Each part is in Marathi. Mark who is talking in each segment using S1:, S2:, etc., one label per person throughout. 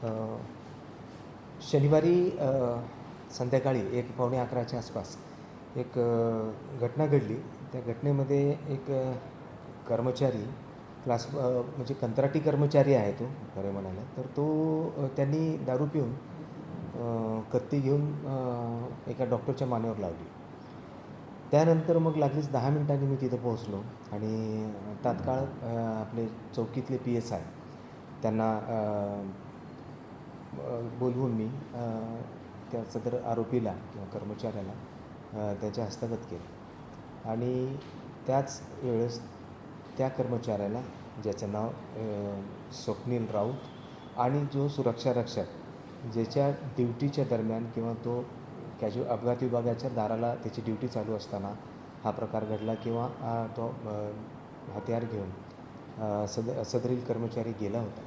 S1: अ, शनिवारी संध्याकाळी 1:15च्या आसपास एक घटना घडली. त्या घटनेमध्ये एक कर्मचारी म्हणजे कंत्राटी कर्मचारी आहे तो खरं म्हणायला. तर तो त्यांनी दारू पिऊन कत्ती घेऊन एका डॉक्टरच्या मानेवर लावली. त्यानंतर मग लागलीच 10 मिनिटांनी मी तिथं पोहोचलो आणि तात्काळ आपले चौकीतले PSI त्यांना बोलवून मी त्या सदर आरोपीला किंवा कर्मचाऱ्याला त्याच्या हस्तगत केलं आणि त्याच वेळेस त्या कर्मचाऱ्याला ज्याचं नाव स्वप्नील राऊत आणि जो सुरक्षारक्षक ज्याच्या ड्युटीच्या दरम्यान किंवा तो अपघात विभागाच्या दाराला त्याची ड्युटी चालू असताना हा प्रकार घडला किंवा तो हत्यार घेऊन सदरील कर्मचारी गेला होता.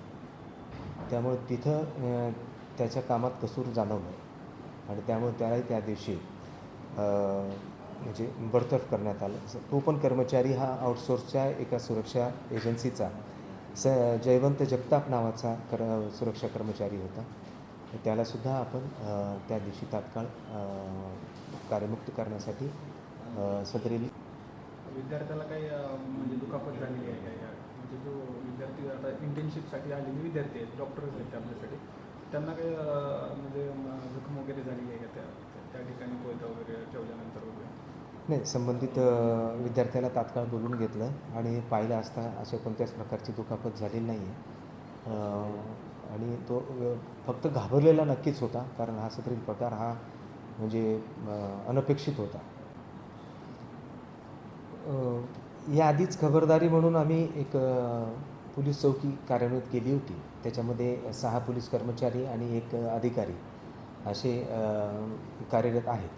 S1: त्यामुळे तिथं त्याच्या कामात कसूर जाणवलं आणि त्यामुळे त्यालाही त्या दिवशी म्हणजे बडतर्फ करण्यात आलं. तो पण कर्मचारी हा आउटसोर्सच्या एका सुरक्षा एजन्सीचा जयवंत जगताप नावाचा सुरक्षा कर्मचारी होता. त्यालासुद्धा आपण त्या दिवशी तात्काळ कार्यमुक्त करण्यासाठी सदरील
S2: विद्यार्थ्याला काही म्हणजे दुखापत झालेली आहे का? म्हणजे जो विद्यार्थी आता इंटर्नशिपसाठी आलेले विद्यार्थी आहेत, डॉक्टर्स आहेत आपल्यासाठी, त्यांना काही म्हणजे जखम वगैरे झाली आहे का त्या ठिकाणी कोयता वगैरे ठेवल्यानंतर वगैरे?
S1: नाही, संबंधित विद्यार्थ्याला तात्काळ बोलून घेतलं आणि पाहिलं असता अशा कोणत्याच प्रकारची दुखापत झालेली नाही आहे आणि तो फक्त घाबरलेला नक्कीच होता, कारण हा सदरील प्रकार हा म्हणजे अनपेक्षित होता. याआधीच खबरदारी म्हणून आम्ही एक पोलीस चौकी कार्यान्वित केली होती. त्याच्यामध्ये 6 पोलीस कर्मचारी आणि 1 अधिकारी असे कार्यरत आहेत.